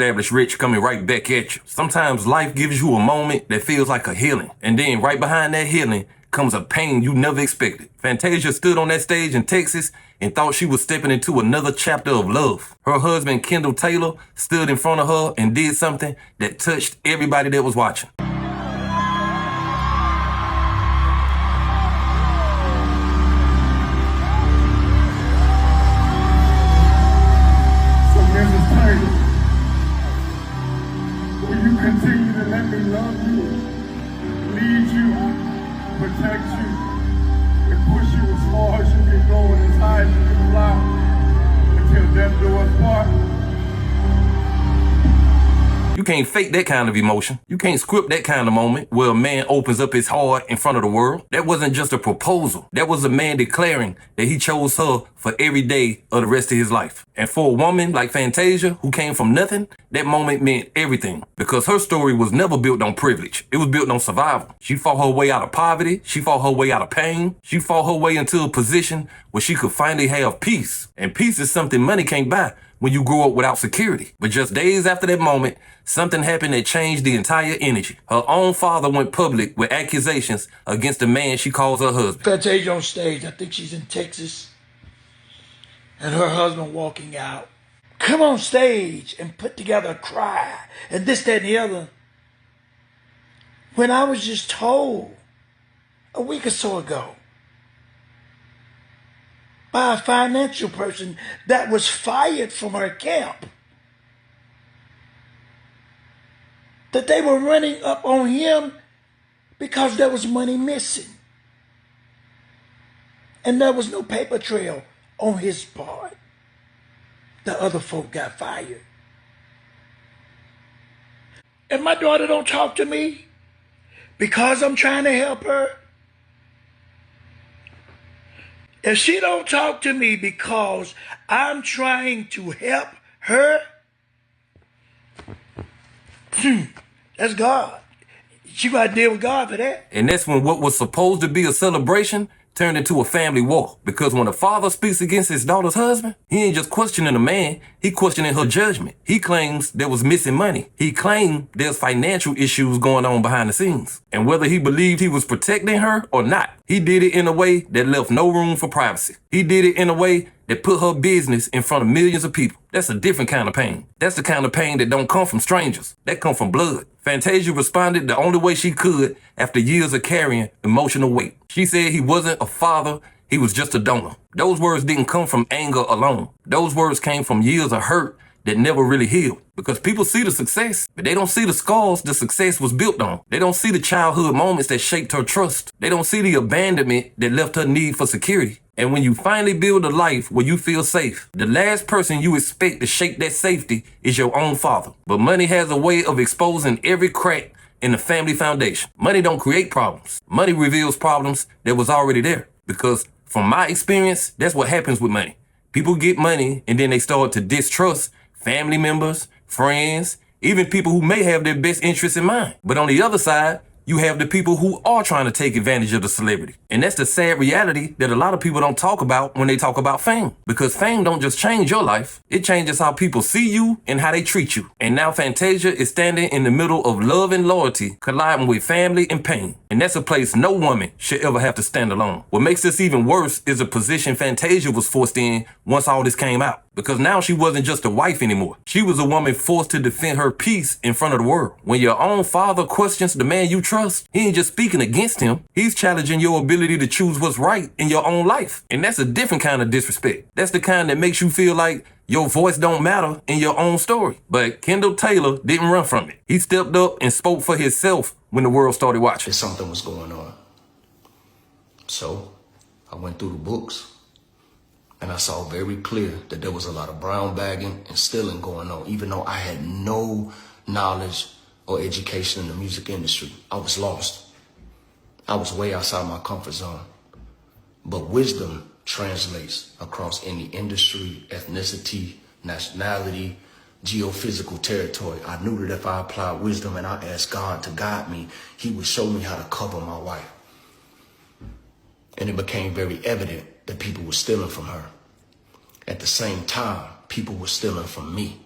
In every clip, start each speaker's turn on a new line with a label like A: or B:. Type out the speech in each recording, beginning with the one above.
A: Established Rich coming right back at you. Sometimes life gives you a moment that feels like a healing. And then right behind that healing comes a pain you never expected. Fantasia stood on that stage in Texas and thought she was stepping into another chapter of love. Her husband, Kendall Taylor, stood in front of her and did something that touched everybody that was watching.
B: Will you continue to let me love you, lead you, protect you, and push you as far as you can go and as high as you can fly until death do us part?
A: You can't fake that kind of emotion. You can't script that kind of moment where a man opens up his heart in front of the world. That wasn't just a proposal. That was a man declaring that he chose her for every day of the rest of his life. And for a woman like Fantasia, who came from nothing, that moment meant everything. Because her story was never built on privilege. It was built on survival. She fought her way out of poverty. She fought her way out of pain. She fought her way into a position where she could finally have peace. And peace is something money can't buy when you grow up without security. But just days after that moment, something happened that changed the entire energy. Her own father went public with accusations against the man she calls her husband.
C: Fantasia on stage, I think she's in Texas, and her husband walking out. Come on stage and put together a cry, and this, that, and the other. When I was just told a week or so ago by a financial person that was fired from her camp that they were running up on him because there was money missing. And there was no paper trail on his part. The other folk got fired. And my daughter don't talk to me because I'm trying to help her. If she don't talk to me because I'm trying to help her, that's God. You got to deal with God for that.
A: And that's when what was supposed to be a celebration turned into a family war. Because when a father speaks against his daughter's husband, he ain't just questioning the man, he questioning her judgment. He claims there was missing money. He claimed there's financial issues going on behind the scenes. And whether he believed he was protecting her or not, he did it in a way that left no room for privacy. He did it in a way that put her business in front of millions of people. That's a different kind of pain. That's the kind of pain that don't come from strangers. That come from blood. Fantasia responded the only way she could after years of carrying emotional weight. She said he wasn't a father, he was just a donor. Those words didn't come from anger alone. Those words came from years of hurt that never really healed. Because people see the success, but they don't see the scars the success was built on. They don't see the childhood moments that shaped her trust. They don't see the abandonment that left her need for security. And when you finally build a life where you feel safe, the last person you expect to shake that safety is your own father. But money has a way of exposing every crack in the family foundation. Money don't create problems. Money reveals problems that was already there. Because from my experience, that's what happens with money. People get money and then they start to distrust family members, friends, even people who may have their best interests in mind. But on the other side, you have the people who are trying to take advantage of the celebrity. And that's the sad reality that a lot of people don't talk about when they talk about fame. Because fame don't just change your life, it changes how people see you and how they treat you. And now Fantasia is standing in the middle of love and loyalty, colliding with family and pain. And that's a place no woman should ever have to stand alone. What makes this even worse is the position Fantasia was forced in once all this came out. Because now she wasn't just a wife anymore. She was a woman forced to defend her peace in front of the world. When your own father questions the man you trust, he ain't just speaking against him. He's challenging your ability to choose what's right in your own life. And that's a different kind of disrespect. That's the kind that makes you feel like your voice don't matter in your own story. But Kendall Taylor didn't run from it. He stepped up and spoke for himself when the world started watching.
D: Something was going on. So I went through the books. And I saw very clear that there was a lot of brown bagging and stealing going on, even though I had no knowledge or education in the music industry. I was lost. I was way outside my comfort zone. But wisdom translates across any industry, ethnicity, nationality, geophysical territory. I knew that if I applied wisdom and I asked God to guide me, he would show me how to cover my wife. And it became very evident that people were stealing from her. At the same time, people were stealing from me.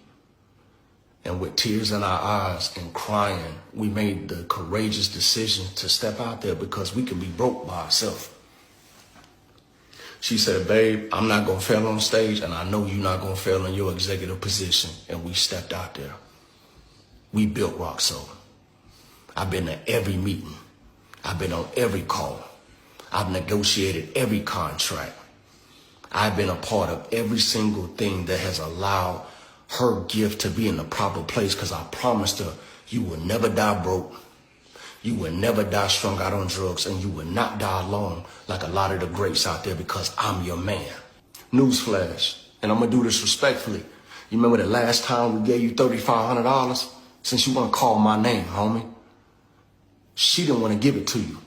D: And with tears in our eyes and crying, we made the courageous decision to step out there because we can be broke by ourselves. She said, babe, I'm not going to fail on stage, and I know you're not going to fail in your executive position. And we stepped out there. We built R.I.C.H. I've been to every meeting. I've been on every call. I've negotiated every contract. I've been a part of every single thing that has allowed her gift to be in the proper place, because I promised her you will never die broke. You will never die strung out on drugs, and you will not die alone like a lot of the greats out there, because I'm your man. Newsflash, and I'm going to do this respectfully. You remember the last time we gave you $3,500? Since you want to call my name, homie. She didn't want to give it to you.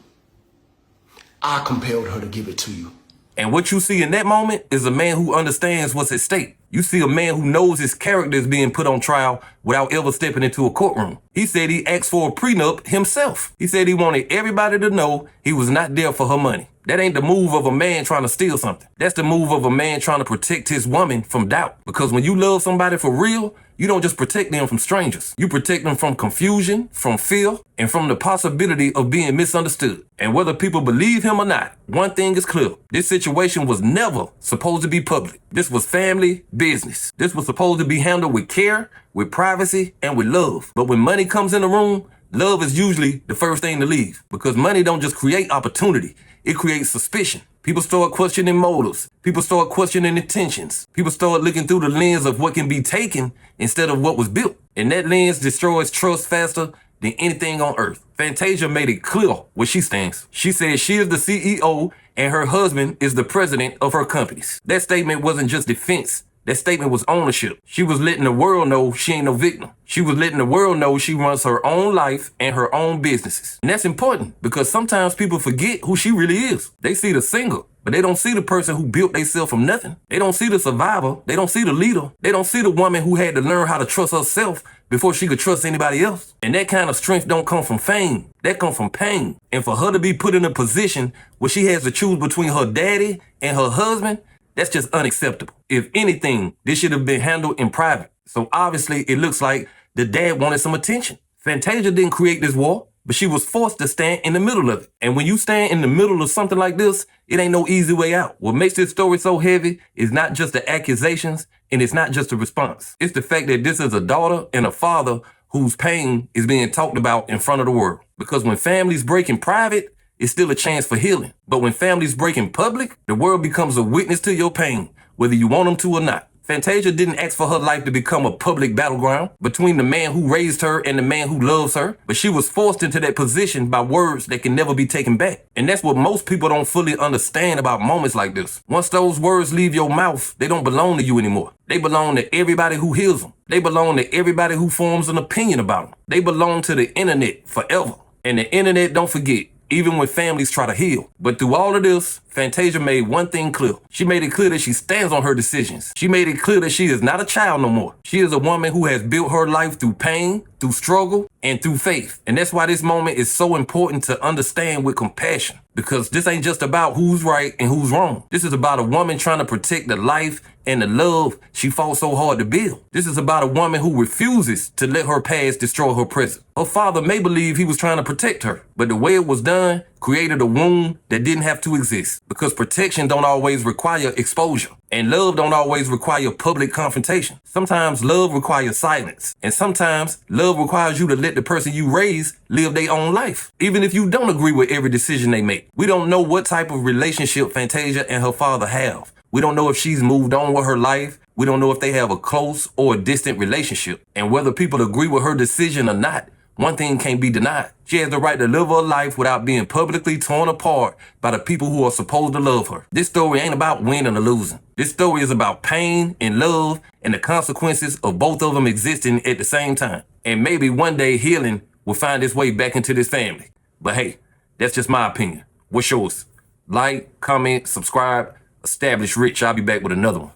D: I compelled her to give it to you.
A: And what you see in that moment is a man who understands what's at stake. You see a man who knows his character is being put on trial without ever stepping into a courtroom. He said he asked for a prenup himself. He said he wanted everybody to know he was not there for her money. That ain't the move of a man trying to steal something. That's the move of a man trying to protect his woman from doubt. Because when you love somebody for real, you don't just protect them from strangers. You protect them from confusion, from fear, and from the possibility of being misunderstood. And whether people believe him or not, one thing is clear. This situation was never supposed to be public. This was family business. This was supposed to be handled with care, with privacy, and with love. But when money comes in the room, love is usually the first thing to leave. Because money don't just create opportunity. It creates suspicion. People start questioning motives. People start questioning intentions. People start looking through the lens of what can be taken instead of what was built. And that lens destroys trust faster than anything on earth. Fantasia made it clear where she stands. She said she is the CEO and her husband is the president of her companies. That statement wasn't just defense. That statement was ownership. She was letting the world know she ain't no victim. She was letting the world know she runs her own life and her own businesses. And that's important because sometimes people forget who she really is. They see the singer, but they don't see the person who built themselves from nothing. They don't see the survivor. They don't see the leader. They don't see the woman who had to learn how to trust herself before she could trust anybody else. And that kind of strength don't come from fame. That comes from pain. And for her to be put in a position where she has to choose between her daddy and her husband, that's just unacceptable. If anything, this should have been handled in private. So obviously it looks like the dad wanted some attention. Fantasia didn't create this war, but she was forced to stand in the middle of it. And when you stand in the middle of something like this, it ain't no easy way out. What makes this story so heavy is not just the accusations and it's not just the response. It's the fact that this is a daughter and a father whose pain is being talked about in front of the world. Because when families break in private, it's still a chance for healing. But when families break in public, the world becomes a witness to your pain, whether you want them to or not. Fantasia didn't ask for her life to become a public battleground between the man who raised her and the man who loves her, but she was forced into that position by words that can never be taken back. And that's what most people don't fully understand about moments like this. Once those words leave your mouth, they don't belong to you anymore. They belong to everybody who hears them. They belong to everybody who forms an opinion about them. They belong to the internet forever. And the internet don't forget, even when families try to heal. But through all of this, Fantasia made one thing clear. She made it clear that she stands on her decisions. She made it clear that she is not a child no more. She is a woman who has built her life through pain, through struggle, and through faith. And that's why this moment is so important to understand with compassion. Because this ain't just about who's right and who's wrong. This is about a woman trying to protect the life and the love she fought so hard to build. This is about a woman who refuses to let her past destroy her present. Her father may believe he was trying to protect her, but the way it was done created a wound that didn't have to exist. Because protection don't always require exposure. And love don't always require public confrontation. Sometimes love requires silence. And sometimes love requires you to let the person you raise live their own life. Even if you don't agree with every decision they make. We don't know what type of relationship Fantasia and her father have. We don't know if she's moved on with her life. We don't know if they have a close or a distant relationship. And whether people agree with her decision or not, one thing can't be denied. She has the right to live her life without being publicly torn apart by the people who are supposed to love her. This story ain't about winning or losing. This story is about pain and love and the consequences of both of them existing at the same time. And maybe one day healing will find its way back into this family. But hey, that's just my opinion. What's yours? Like, comment, subscribe. Establish Rich. I'll be back with another one.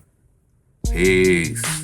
A: Peace.